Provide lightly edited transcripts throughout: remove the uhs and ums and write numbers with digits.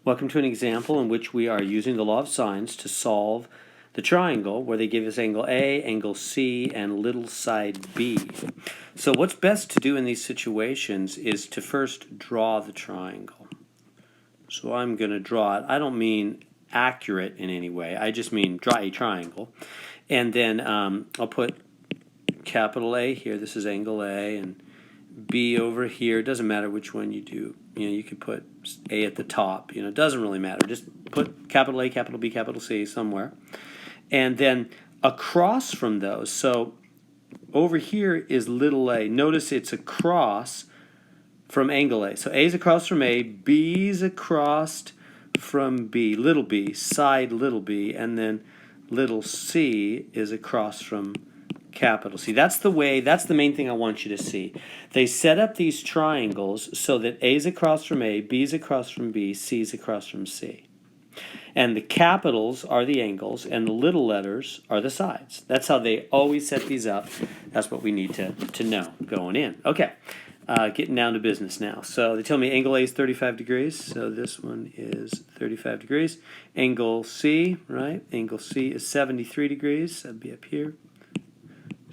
Welcome to an example in which we are using the law of sines to solve the triangle where they give us angle A, angle C, and little side B. So what's best to do in these situations is to first draw the triangle. So I'm going to draw it. I don't mean accurate in any way. I just mean draw a triangle. And then I'll put capital A here. This is angle A, and B over here. It doesn't matter which one you do. You could put A at the top. It doesn't really matter. Just put capital A, capital B, capital C somewhere. And then across from those, so over here is little a. Notice it's across from angle A. So A is across from A, B is across from B, little b, side little b, and then little c is across from capital C. That's the main thing I want you to see. They set up these triangles so that A is across from A, B is across from B, C is across from C. And the capitals are the angles, and the little letters are the sides. That's how they always set these up. That's what we need to know going in. Okay, getting down to business now. So they tell me angle A is 35 degrees, so this one is 35 degrees. Angle C, right? Angle C is 73 degrees. That'd be up here.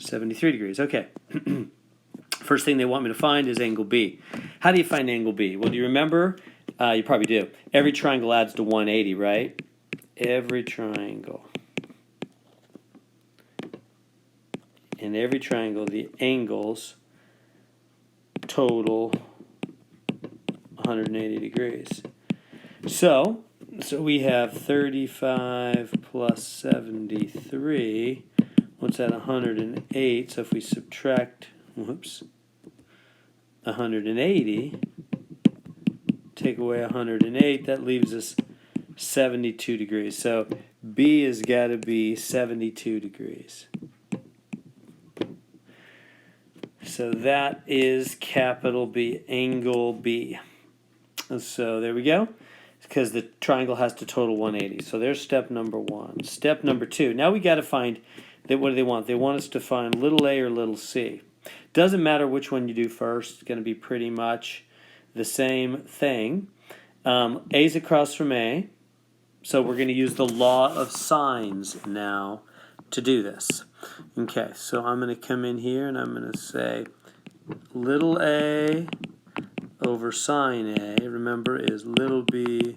73 degrees. Okay. First thing they want me to find is angle B. How do you find angle B? Well, do you remember? You probably do. Every triangle adds to 180, right? Every triangle. In every triangle, the angles total 180 degrees. So we have 35 plus 73. What's that? 108. So if we subtract, 180, take away 108, that leaves us 72 degrees. So B has got to be 72 degrees. So that is capital B, angle B. So there we go, because the triangle has to total 180. So there's step number one. Step number two, now we got to find, what do they want? They want us to find little a or little c. Doesn't matter which one you do first, it's going to be pretty much the same thing. A is across from A, so we're going to use the law of sines now to do this. Okay, so I'm going to come in here and I'm going to say little a over sine A, remember, is little b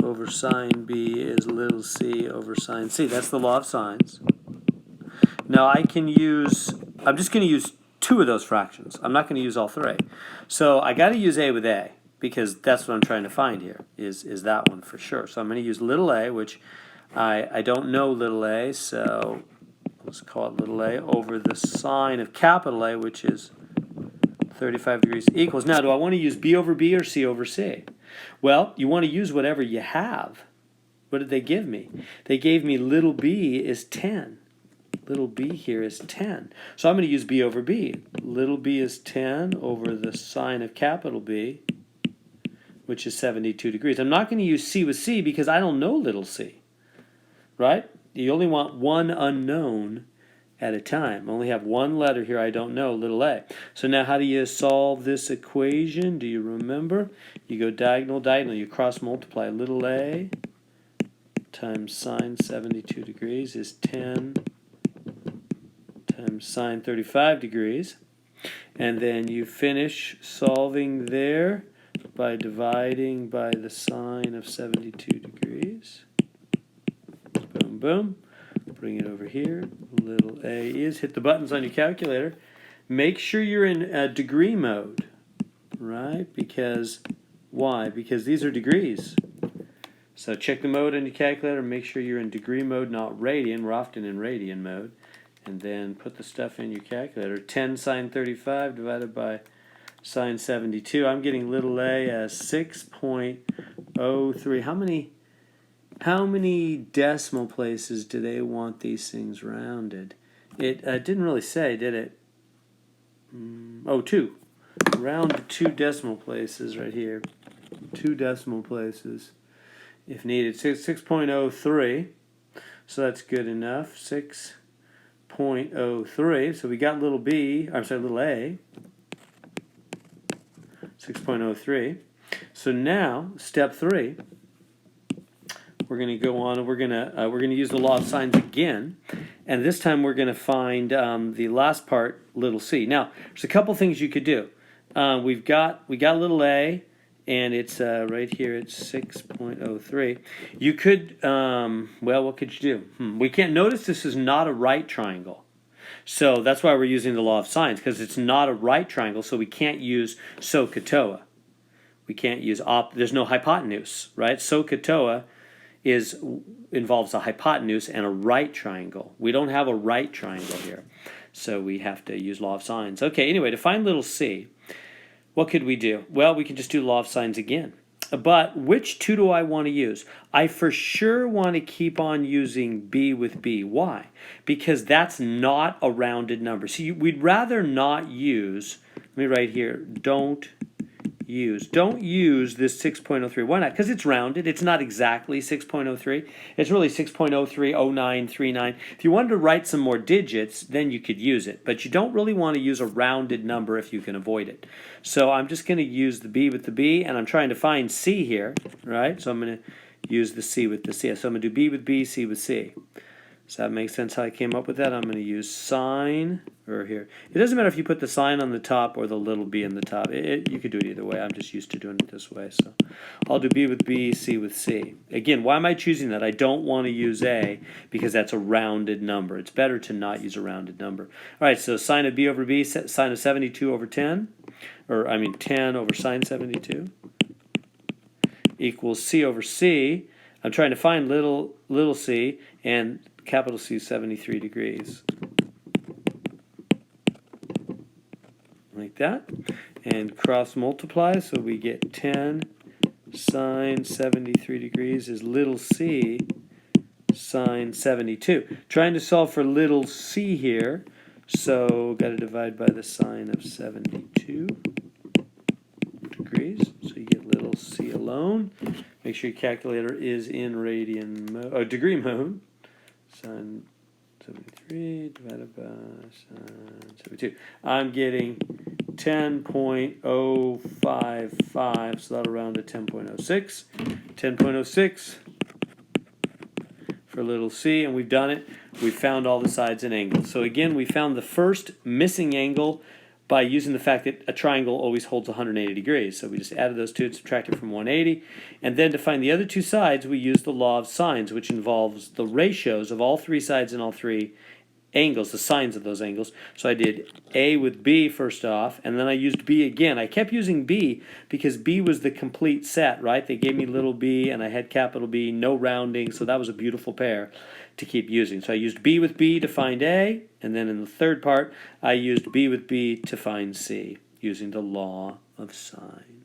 over sine B is little c over sine C. That's the law of sines. Now I'm just going to use two of those fractions. I'm not going to use all three. So I got to use A with A, because that's what I'm trying to find here, is that one for sure. So I'm going to use little a, which I don't know little a, so let's call it little a, over the sine of capital A, which is 35 degrees equals. Now, do I want to use B over B or C over C? Well, you want to use whatever you have. What did they give me? They gave me little b is 10. Little b here is 10. So I'm going to use B over B. Little b is 10 over the sine of capital B, which is 72 degrees. I'm not going to use C with C because I don't know little c, right? You only want one unknown at a time. I only have one letter here I don't know, little a. So now how do you solve this equation? Do you remember? You go diagonal, diagonal. You cross multiply. Little a times sine 72 degrees is 10 times sine 35 degrees. And then you finish solving there by dividing by the sine of 72 degrees. Boom, boom. Bring it over here. Little a is, hit the buttons on your calculator. Make sure you're in degree mode, right? Because, why? Because these are degrees. So check the mode on your calculator. Make sure you're in degree mode, not radian. We're often in radian mode. And then put the stuff in your calculator. 10 sine 35 divided by sine 72. I'm getting little a as 6.03. How many decimal places do they want these things rounded? It didn't really say, did it? Oh, 2. Round to 2 decimal places right here. 2 decimal places if needed. 6.03. So that's good enough. 6.03. So we got little a. 6.03. So now, step 3. we're going to go on and we're going to use the law of sines again, and this time we're going to find the last part, little c. Now, there's a couple things you could do. We got little a, and it's right here. It's 6.03. You could well, what could you do? We can't notice this is not a right triangle. So that's why we're using the law of sines, because it's not a right triangle, so we can't use SOHCAHTOA. We can't use there's no hypotenuse, right? SOHCAHTOA involves a hypotenuse and a right triangle. We don't have a right triangle here, so we have to use law of sines. Okay, anyway, to find little c, what could we do? Well, we could just do law of sines again. But which two do I want to use? I for sure want to keep on using b with b. Why? Because that's not a rounded number. So we'd rather not use, let me write here, don't use this 6.03. Why not? Because it's rounded. It's not exactly 6.03. It's really 6.030939. If you wanted to write some more digits, then you could use it. But you don't really want to use a rounded number if you can avoid it. So I'm just going to use the b with the b, and I'm trying to find c here, right? So I'm going to use the c with the c. So I'm going to do b with b, c with c. Does that make sense how I came up with that? I'm going to use sine, or here. It doesn't matter if you put the sign on the top or the little b in the top. You could do it either way. I'm just used to doing it this way. So I'll do b with b, c with c. Again, why am I choosing that? I don't want to use a because that's a rounded number. It's better to not use a rounded number. All right, so sine of b over b, sine of 72 over 10, or I mean 10 over sine 72 equals c over c. I'm trying to find little c, and capital C is 73 degrees. Like that. And cross multiply, so we get 10 sine 73 degrees is little c sine 72. Trying to solve for little c here, so got to divide by the sine of 72 degrees. So you get little c alone. Make sure your calculator is in degree mode. Sine 73 divided by sine 72. I'm getting 10.055, so that'll round to 10.06. 10.06 for little c, and we've done it. We've found all the sides and angles. So again, we found the first missing angle by using the fact that a triangle always holds 180 degrees. So we just added those two and subtracted from 180. And then to find the other two sides, we use the law of sines, which involves the ratios of all three sides and all three angles, the sines of those angles. So I did a with b first off, and then I used b again. I kept using b because b was the complete set, right? They gave me little b, and I had capital B, no rounding, so that was a beautiful pair to keep using. So I used b with b to find a, and then in the third part, I used b with b to find c, using the law of sines.